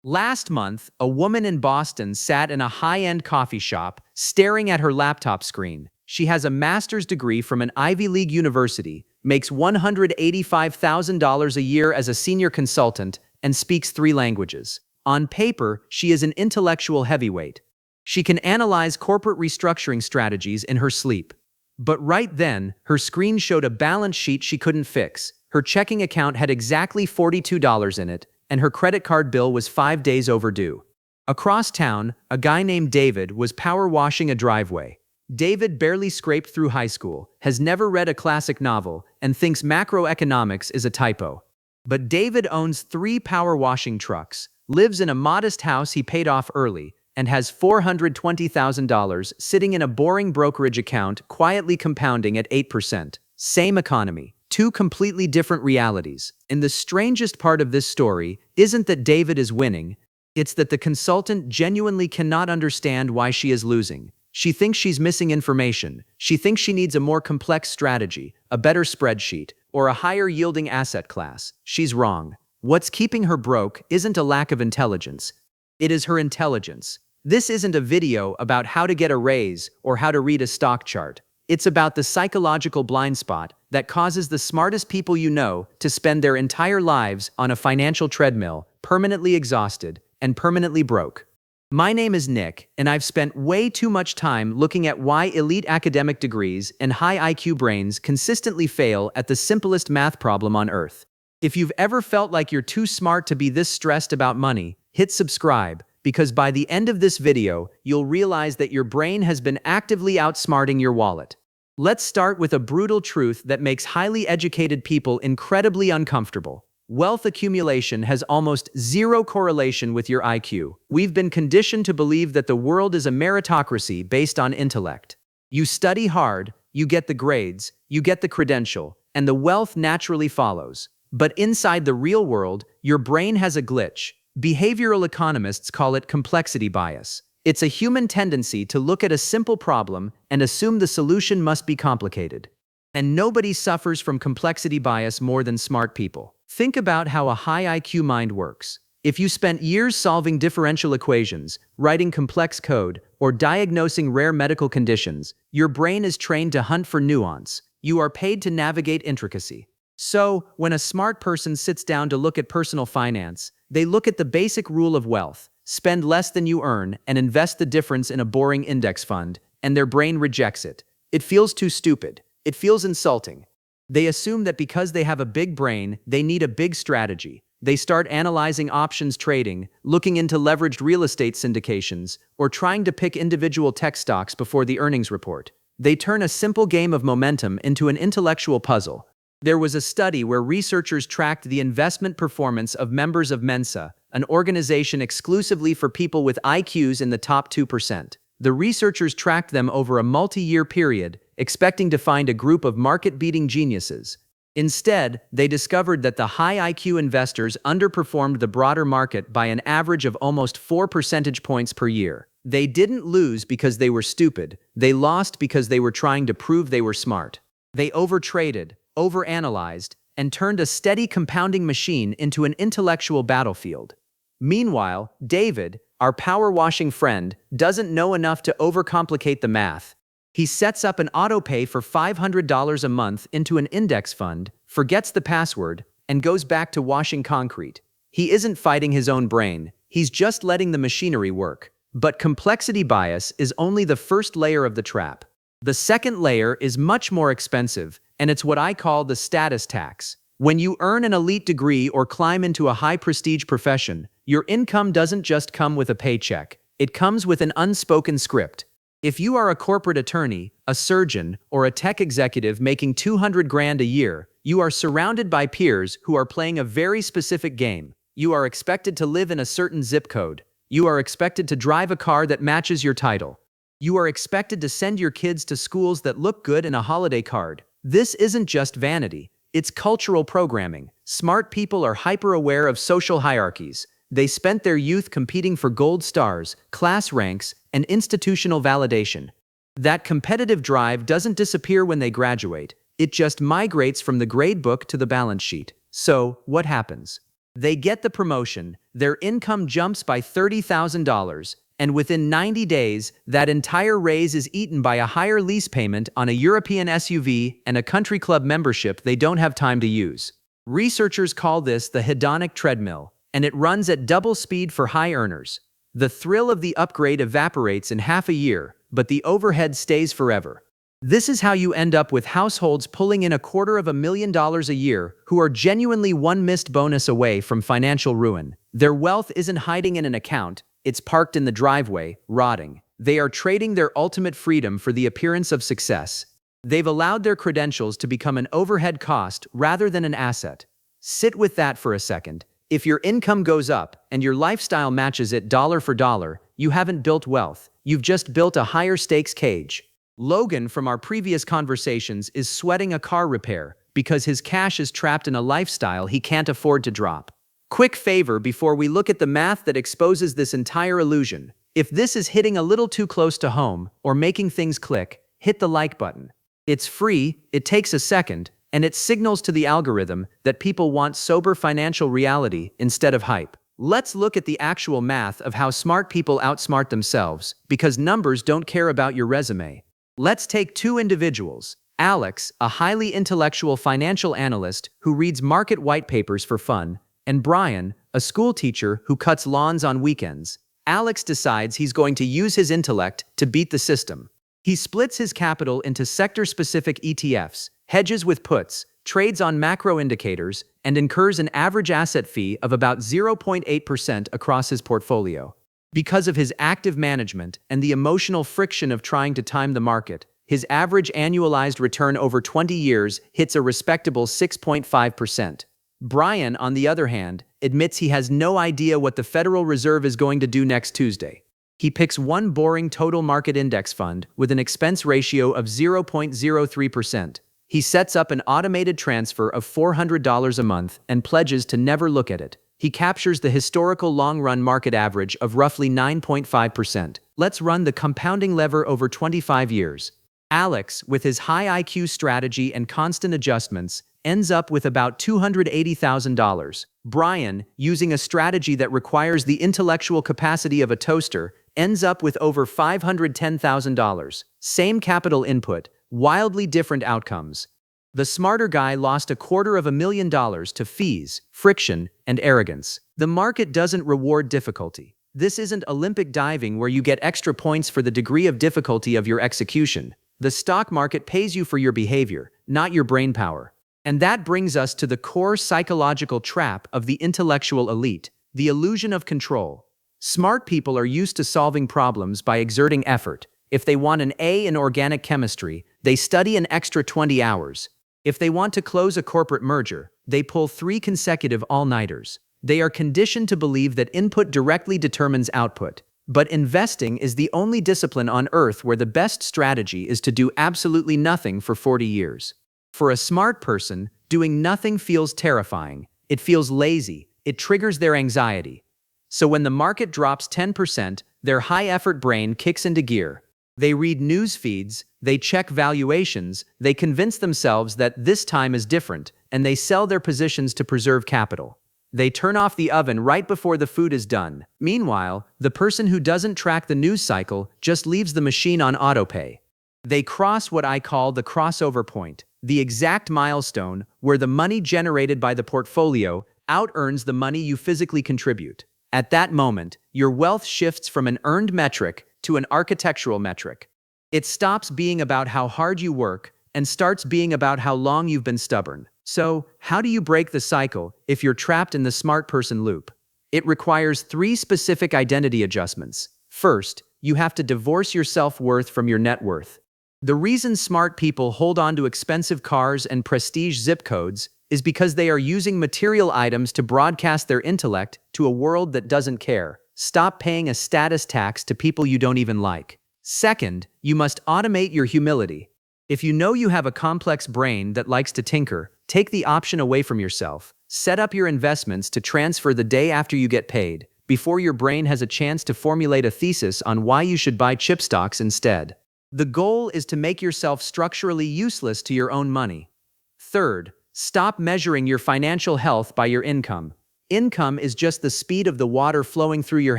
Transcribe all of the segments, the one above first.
Last month, a woman in Boston sat in a high-end coffee shop, staring at her laptop screen. She has a master's degree from an Ivy League university, makes $185,000 a year as a senior consultant, and speaks 3 languages. On paper, she is an intellectual heavyweight. She can analyze corporate restructuring strategies in her sleep. But right then, her screen showed a balance sheet she couldn't fix. Her checking account had exactly $42 in it, and her credit card bill was 5 days overdue. Across town, a guy named David was power washing a driveway. David barely scraped through high school, has never read a classic novel, and thinks macroeconomics is a typo. But David owns 3 power washing trucks, lives in a modest house he paid off early, and has $420,000 sitting in a boring brokerage account quietly compounding at 8%. Same economy. 2 completely different realities. And the strangest part of this story isn't that David is winning, it's that the consultant genuinely cannot understand why she is losing. She thinks she's missing information. She thinks she needs a more complex strategy, a better spreadsheet, or a higher yielding asset class. She's wrong. What's keeping her broke isn't a lack of intelligence. It is her intelligence. This isn't a video about how to get a raise or how to read a stock chart. It's about the psychological blind spot that causes the smartest people you know to spend their entire lives on a financial treadmill, permanently exhausted and permanently broke. My name is Nick, and I've spent way too much time looking at why elite academic degrees and high IQ brains consistently fail at the simplest math problem on earth. If you've ever felt like you're too smart to be this stressed about money, hit subscribe, because by the end of this video, you'll realize that your brain has been actively outsmarting your wallet. Let's start with a brutal truth that makes highly educated people incredibly uncomfortable. Wealth accumulation has almost zero correlation with your IQ. We've been conditioned to believe that the world is a meritocracy based on intellect. You study hard, you get the grades, you get the credential, and the wealth naturally follows. But inside the real world, your brain has a glitch. Behavioral economists call it complexity bias. It's a human tendency to look at a simple problem and assume the solution must be complicated. And nobody suffers from complexity bias more than smart people. Think about how a high IQ mind works. If you spent years solving differential equations, writing complex code, or diagnosing rare medical conditions, your brain is trained to hunt for nuance. You are paid to navigate intricacy. So, when a smart person sits down to look at personal finance, they look at the basic rule of wealth. Spend less than you earn and invest the difference in a boring index fund, and their brain rejects it. It feels too stupid. It feels insulting. They assume that because they have a big brain, they need a big strategy. They start analyzing options trading, looking into leveraged real estate syndications, or trying to pick individual tech stocks before the earnings report. They turn a simple game of momentum into an intellectual puzzle. There was a study where researchers tracked the investment performance of members of Mensa, an organization exclusively for people with IQs in the top 2%. The researchers tracked them over a multi-year period, expecting to find a group of market-beating geniuses. Instead, they discovered that the high IQ investors underperformed the broader market by an average of almost 4 percentage points per year. They didn't lose because they were stupid. They lost because they were trying to prove they were smart. They overtraded, overanalyzed, and turned a steady compounding machine into an intellectual battlefield. Meanwhile, David, our power-washing friend, doesn't know enough to overcomplicate the math. He sets up an auto-pay for $500 a month into an index fund, forgets the password, and goes back to washing concrete. He isn't fighting his own brain. He's just letting the machinery work. But complexity bias is only the first layer of the trap. The second layer is much more expensive, and it's what I call the status tax. When you earn an elite degree or climb into a high-prestige profession, your income doesn't just come with a paycheck. It comes with an unspoken script. If you are a corporate attorney, a surgeon, or a tech executive making $200,000 a year, you are surrounded by peers who are playing a very specific game. You are expected to live in a certain zip code. You are expected to drive a car that matches your title. You are expected to send your kids to schools that look good in a holiday card. This isn't just vanity. It's cultural programming. Smart people are hyper-aware of social hierarchies. They spent their youth competing for gold stars, class ranks, and institutional validation. That competitive drive doesn't disappear when they graduate. It just migrates from the gradebook to the balance sheet. So, what happens? They get the promotion, their income jumps by $30,000, and within 90 days, that entire raise is eaten by a higher lease payment on a European SUV and a country club membership they don't have time to use. Researchers call this the hedonic treadmill, and it runs at double speed for high earners. The thrill of the upgrade evaporates in half a year, but the overhead stays forever. This is how you end up with households pulling in $250,000 a year who are genuinely one missed bonus away from financial ruin. Their wealth isn't hiding in an account, it's parked in the driveway, rotting. They are trading their ultimate freedom for the appearance of success. They've allowed their credentials to become an overhead cost rather than an asset. Sit with that for a second. If your income goes up and your lifestyle matches it dollar for dollar, you haven't built wealth, you've just built a higher stakes cage. Logan from our previous conversations is sweating a car repair because his cash is trapped in a lifestyle he can't afford to drop. Quick favor before we look at the math that exposes this entire illusion. If this is hitting a little too close to home or making things click, hit the like button. It's free, it takes a second, and it signals to the algorithm that people want sober financial reality instead of hype. Let's look at the actual math of how smart people outsmart themselves, because numbers don't care about your resume. Let's take two individuals. Alex, a highly intellectual financial analyst who reads market white papers for fun, and Brian, a school teacher who cuts lawns on weekends. Alex decides he's going to use his intellect to beat the system. He splits his capital into sector-specific ETFs, hedges with puts, trades on macro indicators, and incurs an average asset fee of about 0.8% across his portfolio. Because of his active management and the emotional friction of trying to time the market, his average annualized return over 20 years hits a respectable 6.5%. Brian, on the other hand, admits he has no idea what the Federal Reserve is going to do next Tuesday. He picks one boring total market index fund with an expense ratio of 0.03%. He sets up an automated transfer of $400 a month and pledges to never look at it. He captures the historical long-run market average of roughly 9.5%. Let's run the compounding lever over 25 years. Alex, with his high IQ strategy and constant adjustments, ends up with about $280,000. Brian, using a strategy that requires the intellectual capacity of a toaster, ends up with over $510,000. Same capital input, wildly different outcomes. The smarter guy lost $250,000 to fees, friction, and arrogance. The market doesn't reward difficulty. This isn't Olympic diving where you get extra points for the degree of difficulty of your execution. The stock market pays you for your behavior, not your brainpower. And that brings us to the core psychological trap of the intellectual elite, the illusion of control. Smart people are used to solving problems by exerting effort. If they want an A in organic chemistry, they study an extra 20 hours. If they want to close a corporate merger, they pull 3 consecutive all-nighters. They are conditioned to believe that input directly determines output. But investing is the only discipline on earth where the best strategy is to do absolutely nothing for 40 years. For a smart person, doing nothing feels terrifying. It feels lazy. It triggers their anxiety. So when the market drops 10%, their high-effort brain kicks into gear. They read news feeds, they check valuations, they convince themselves that this time is different, and they sell their positions to preserve capital. They turn off the oven right before the food is done. Meanwhile, the person who doesn't track the news cycle just leaves the machine on autopay. They cross what I call the crossover point, the exact milestone where the money generated by the portfolio out-earns the money you physically contribute. At that moment, your wealth shifts from an earned metric to an architectural metric. It stops being about how hard you work and starts being about how long you've been stubborn. So, how do you break the cycle if you're trapped in the smart person loop? It requires 3 specific identity adjustments. First, you have to divorce your self-worth from your net worth. The reason smart people hold on to expensive cars and prestige zip codes is because they are using material items to broadcast their intellect to a world that doesn't care. Stop paying a status tax to people you don't even like. Second, you must automate your humility. If you know you have a complex brain that likes to tinker, take the option away from yourself. Set up your investments to transfer the day after you get paid, before your brain has a chance to formulate a thesis on why you should buy chip stocks instead. The goal is to make yourself structurally useless to your own money. Third, stop measuring your financial health by your income. Income is just the speed of the water flowing through your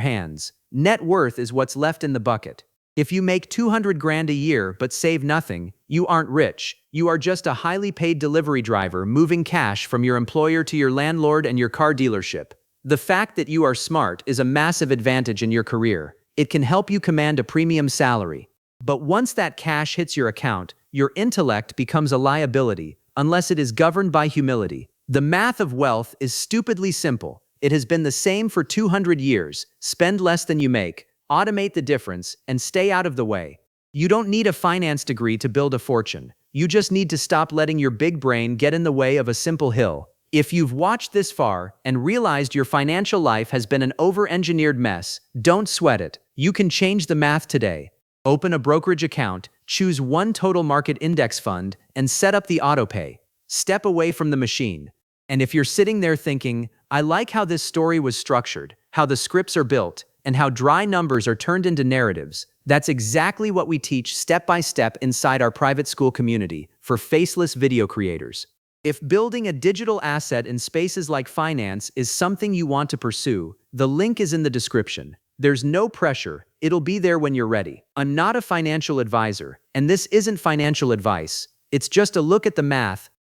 hands. Net worth is what's left in the bucket. If you make 200 grand a year but save nothing, you aren't rich. You are just a highly paid delivery driver moving cash from your employer to your landlord and your car dealership. The fact that you are smart is a massive advantage in your career. It can help you command a premium salary. But once that cash hits your account, your intellect becomes a liability, unless it is governed by humility. The math of wealth is stupidly simple. It has been the same for 200 years. Spend less than you make, automate the difference, and stay out of the way. You don't need a finance degree to build a fortune. You just need to stop letting your big brain get in the way of a simple hill. If you've watched this far and realized your financial life has been an over-engineered mess, don't sweat it. You can change the math today. Open a brokerage account, choose one total market index fund, and set up the autopay. Step away from the machine. And if you're sitting there thinking, I like how this story was structured, how the scripts are built, and how dry numbers are turned into narratives, that's exactly what we teach step by step inside our private school community for faceless video creators. If building a digital asset in spaces like finance is something you want to pursue, the link is in the description. There's no pressure, it'll be there when you're ready. I'm not a financial advisor, and this isn't financial advice. It's just a look at the math,